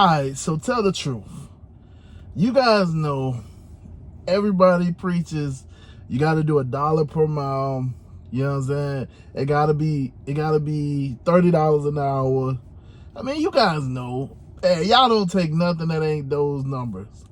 Alright, so tell the truth. You guys know everybody preaches you gotta do $1 per mile. You know what I'm saying? It gotta be $30 an hour. I mean, you guys know. Hey, y'all don't take nothing that ain't those numbers.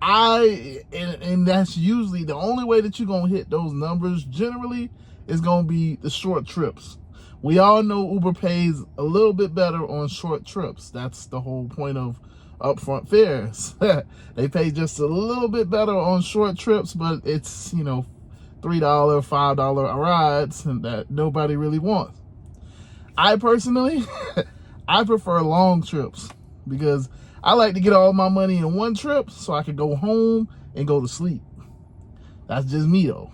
And that's usually the only way that you're gonna hit those numbers generally is gonna be the short trips. We all know Uber pays a little bit better on short trips. That's the whole point of upfront fares. They pay just a little bit better on short trips, but it's, $3, $5 rides and that nobody really wants. I personally, I prefer long trips because I like to get all my money in one trip so I can go home and go to sleep. That's just me though.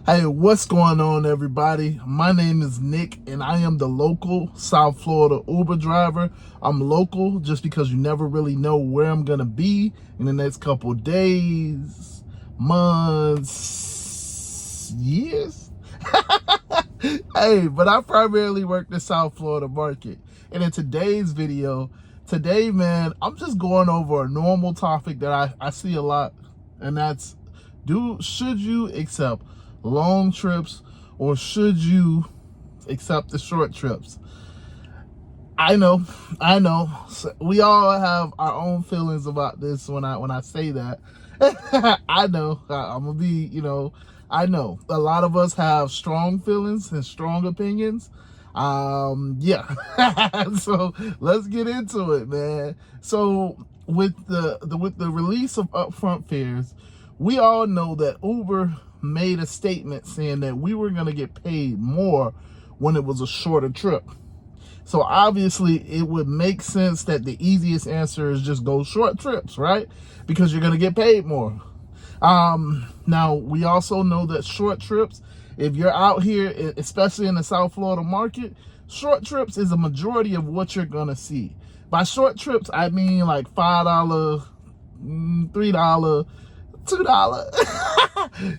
Hey, what's going on, everybody? My name is Nick, and I am the local South Florida Uber driver. I'm local just because you never really know where I'm going to be in the next couple days, months, years. Hey, but I primarily work the South Florida market. And in today's video, man, I'm just going over a normal topic that I see a lot, and that's, should you accept long trips or should you accept the short trips? I know. So we all have our own feelings about this when I say that. I know. I'm gonna be, I know a lot of us have strong feelings and strong opinions. Yeah. So let's get into it, man. So with the release of upfront fares, we all know that Uber made a statement saying that we were going to get paid more when it was a shorter trip. So obviously it would make sense that the easiest answer is just go short trips, right? Because you're going to get paid more. Now we also know that short trips, if you're out here, especially in the South Florida market, short trips is a majority of what you're going to see. By short trips, I mean like $5, $3, $2.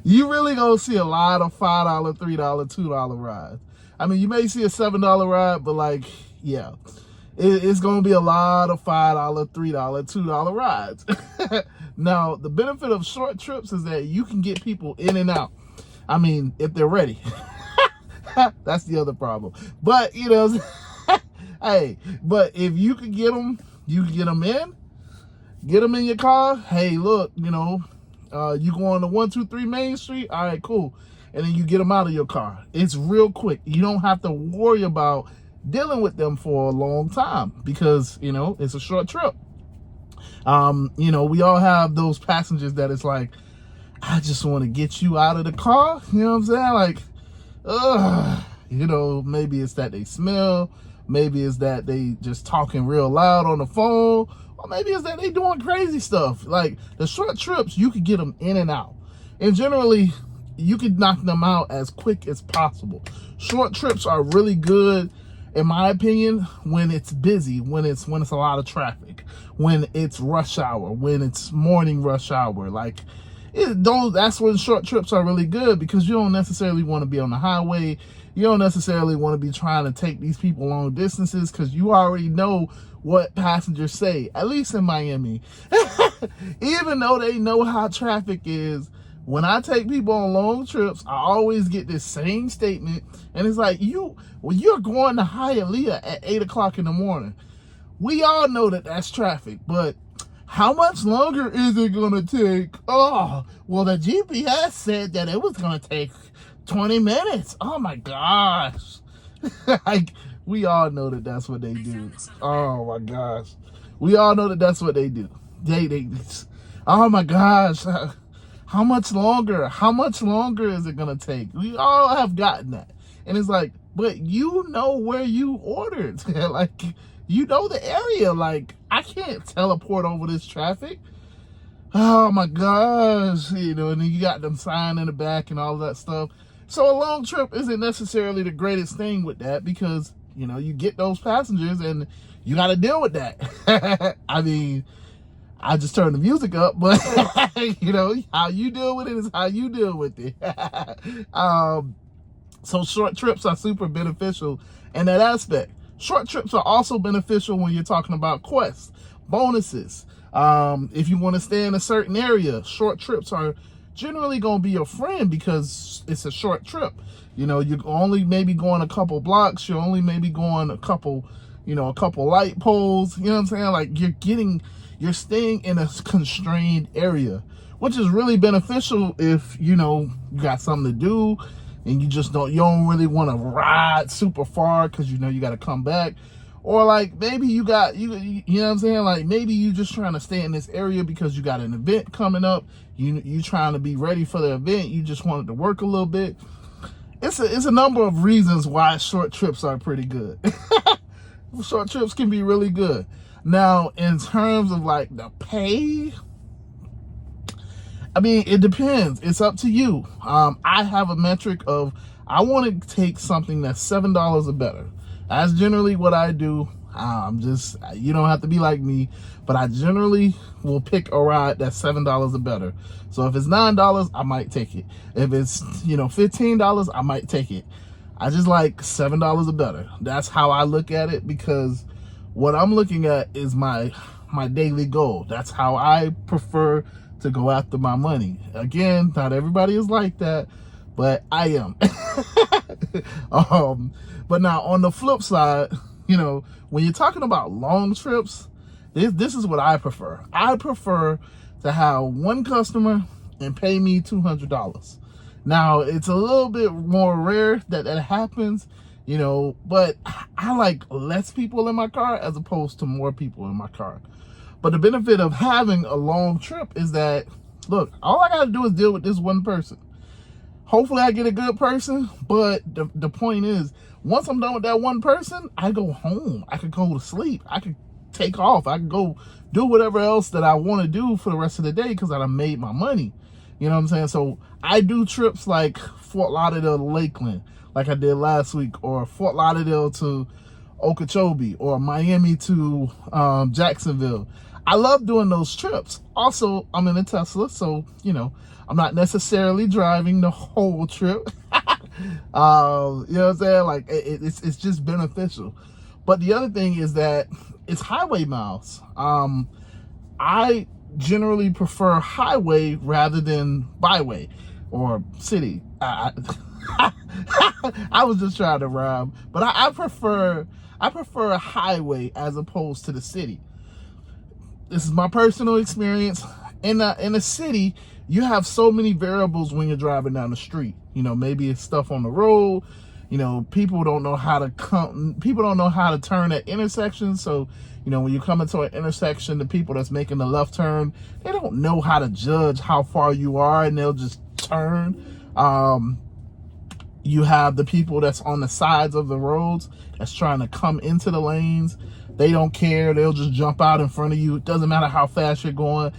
You really gonna see a lot of $5, $3, $2 rides. I mean, you may see a $7 ride, but yeah, it's gonna be a lot of $5, $3, $2 rides. Now, the benefit of short trips is that you can get people in and out. I mean, if they're ready. That's the other problem. But hey, but if you can get them, you can get them in your car. Hey, look, you go on the 123 Main Street. All right, cool. And then you get them out of your car. It's real quick. You don't have to worry about dealing with them for a long time because, it's a short trip. We all have those passengers that it's like, I just want to get you out of the car. You know what I'm saying? Like, maybe it's that they smell. Maybe it's that they just talking real loud on the phone. Or maybe it's that they doing crazy stuff. Like the short trips, you could get them in and out. And generally, you could knock them out as quick as possible. Short trips are really good, in my opinion, when it's busy, when it's a lot of traffic, when it's rush hour, when it's morning rush hour. That's when short trips are really good because you don't necessarily want to be on the highway. You don't necessarily want to be trying to take these people long distances because you already know what passengers say, at least in Miami. Even though they know how traffic is, when I take people on long trips, I always get this same statement. And it's like, you're going to Hialeah at 8 o'clock in the morning. We all know that that's traffic, but how much longer is it going to take? Oh, well, the GPS said that it was going to take 20 minutes. Oh my gosh. We all know that that's what they do. Oh my gosh. We all know that that's what they do. Oh my gosh. How much longer? How much longer is it going to take? We all have gotten that. And it's like, but you know where you ordered. You know the area. I can't teleport over this traffic. Oh my gosh. And then you got them sign in the back and all that stuff. So a long trip isn't necessarily the greatest thing with that because, you get those passengers and you got to deal with that. I mean, I just turned the music up, but how you deal with it is how you deal with it. So short trips are super beneficial in that aspect. Short trips are also beneficial when you're talking about quests, bonuses. If you want to stay in a certain area, short trips are generally going to be your friend because it's a short trip. You're only maybe going a couple blocks. You're only maybe going a couple light poles. You know what I'm saying? Like you're staying in a constrained area, which is really beneficial if, you got something to do and you don't really want to ride super far because you got to come back. Or like maybe you know what I'm saying? Like maybe you just trying to stay in this area because you got an event coming up. You trying to be ready for the event. You just wanted to work a little bit. It's a number of reasons why short trips are pretty good. Short trips can be really good. Now, in terms of like the pay, I mean, it depends. It's up to you. I have a metric of I want to take something that's $7 or better. That's generally what I do. You don't have to be like me, but I generally will pick a ride that's $7 or better. So if it's $9, I might take it. If it's, $15, I might take it. I just like $7 or better. That's how I look at it, because what I'm looking at is my daily goal. That's how I prefer to go after my money. Again, not everybody is like that, but I am. But now on the flip side, when you're talking about long trips, this is what I prefer. I prefer to have one customer and pay me $200. Now, it's a little bit more rare that happens, but I like less people in my car as opposed to more people in my car. But the benefit of having a long trip is that, look, all I got to do is deal with this one person. Hopefully I get a good person, but the point is, once I'm done with that one person, I go home. I could go to sleep. I could take off. I could go do whatever else that I want to do for the rest of the day because I done made my money. You know what I'm saying? So I do trips like Fort Lauderdale to Lakeland, like I did last week, or Fort Lauderdale to Okeechobee, or Miami to Jacksonville. I love doing those trips. Also, I'm in a Tesla, so, I'm not necessarily driving the whole trip. You know what I'm saying? Like, it's just beneficial. But the other thing is that it's highway miles. I generally prefer highway rather than byway or city. I was just trying to rhyme, but I prefer a highway as opposed to the city. This is my personal experience. In a city, you have so many variables when you're driving down the street. Maybe it's stuff on the road. People don't know how to turn at intersections. So, when you come into an intersection, the people that's making the left turn, they don't know how to judge how far you are, and they'll just turn. You have the people that's on the sides of the roads that's trying to come into the lanes. They don't care. They'll just jump out in front of you. It doesn't matter how fast you're going.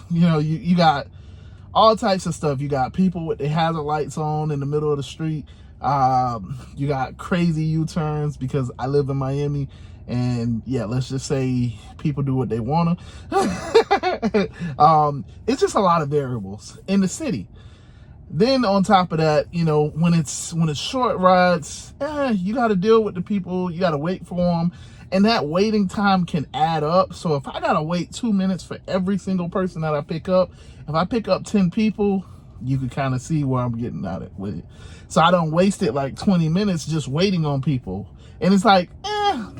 You got all types of stuff. You got people with their hazard lights on in the middle of the street. You got crazy U-turns because I live in Miami. And yeah, let's just say people do what they want to. It's just a lot of variables in the city. Then on top of that, when it's short rides, you got to deal with the people. You got to wait for them. And that waiting time can add up. So if I got to wait 2 minutes for every single person that I pick up, if I pick up 10 people, you can kind of see where I'm getting at it with it. So I don't waste it like 20 minutes just waiting on people. And it's like,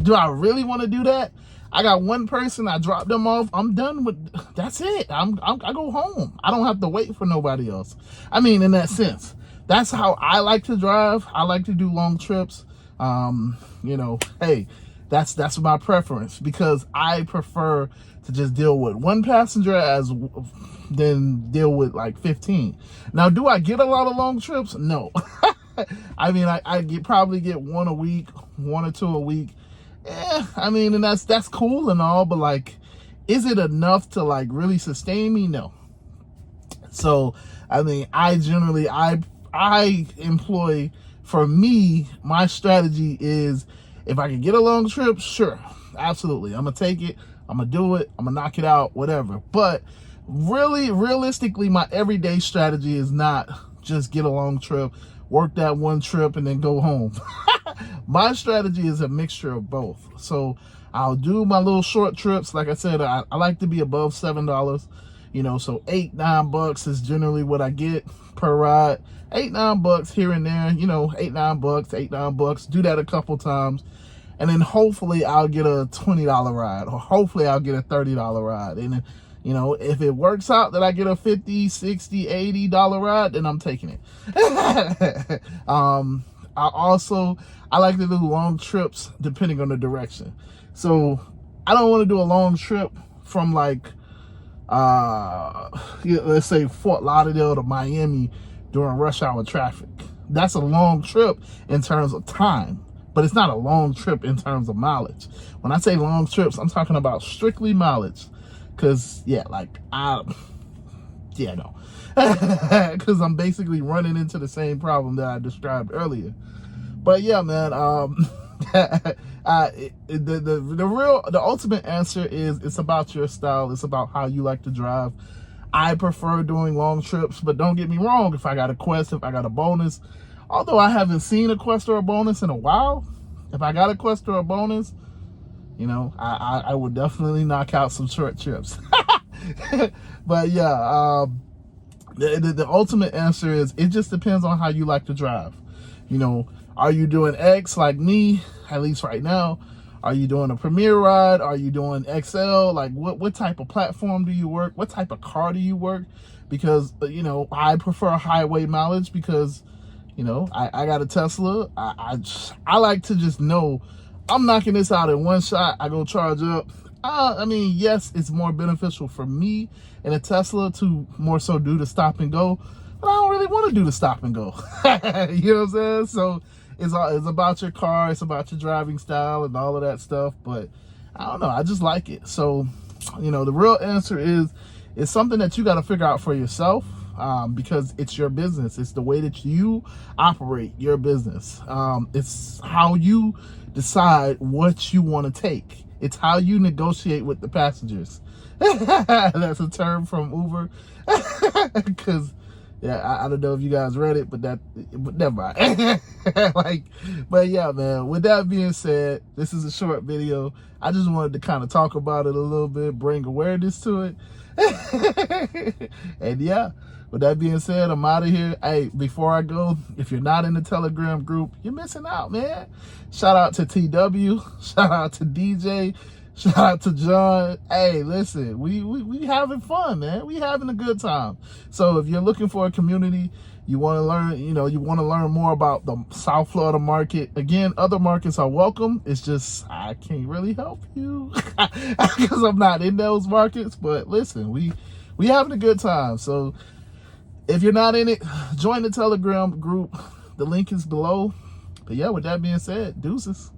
do I really want to do that? I got one person, I drop them off, I'm done with, that's it. I go home. I don't have to wait for nobody else. I mean, in that sense, that's how I like to drive. I like to do long trips. Hey, that's my preference, because I prefer to just deal with one passenger than deal with like 15. Now, do I get a lot of long trips? No. I mean, I probably get one a week, 1 or 2 a week. And that's cool and all, but like, is it enough to like really sustain me? No. So, I mean, I generally, I employ, for me, my strategy is, if I can get a long trip, sure, absolutely. I'm going to take it. I'm going to do it. I'm going to knock it out, whatever. But really, realistically, my everyday strategy is not just get a long trip, work that one trip, and then go home. My strategy is a mixture of both. So I'll do my little short trips. Like I said, I like to be above $7. So $8-9 is generally what I get per ride. $8-9 here and there, $8-9, $8-9. Do that a couple times. And then hopefully I'll get a $20 ride, or hopefully I'll get a $30 ride. And if it works out that I get a $50, $60, $80 ride, then I'm taking it. I like to do long trips depending on the direction. So I don't want to do a long trip from let's say Fort Lauderdale to Miami during rush hour traffic. That's a long trip in terms of time, but it's not a long trip in terms of mileage. When I say long trips, I'm talking about strictly mileage. Because, because I'm basically running into the same problem that I described earlier. But yeah, man, the ultimate answer is it's about your style. It's about how you like to drive. I prefer doing long trips, but don't get me wrong. If I got a quest, if I got a bonus, although I haven't seen a quest or a bonus in a while, if I got a quest or a bonus, I would definitely knock out some short trips. But yeah, the ultimate answer is it just depends on how you like to drive. Are you doing X like me, at least right now? Are you doing a Premier ride? Are you doing XL? Like what type of platform do you work? What type of car do you work? Because, I prefer highway mileage because, I got a Tesla. I like to just know I'm knocking this out in one shot. I go charge up. Yes, it's more beneficial for me in a Tesla to more so do the stop and go, but I don't really want to do the stop and go. You know what I'm saying? So it's about your car, it's about your driving style and all of that stuff. But I don't know, I just like it. So, the real answer is it's something that you got to figure out for yourself. Because it's your business. It's the way that you operate your business. It's how you decide what you want to take. It's how you negotiate with the passengers. That's a term from Uber. Because, I don't know if you guys read it, but never mind. But yeah, man, with that being said, this is a short video. I just wanted to kind of talk about it a little bit, bring awareness to it. And yeah, with that being said, I'm out of here. Hey, before I go, if you're not in the Telegram group, you're missing out, man. Shout out to TW. Shout out to DJ. Shout out to John. Hey, listen, we having fun, man. We having a good time. So if you're looking for a community, you want to learn, you want to learn more about the South Florida market. Again, other markets are welcome. It's just, I can't really help you because I'm not in those markets. But listen, we having a good time. So if you're not in it, join the Telegram group. The link is below. But yeah, with that being said, deuces.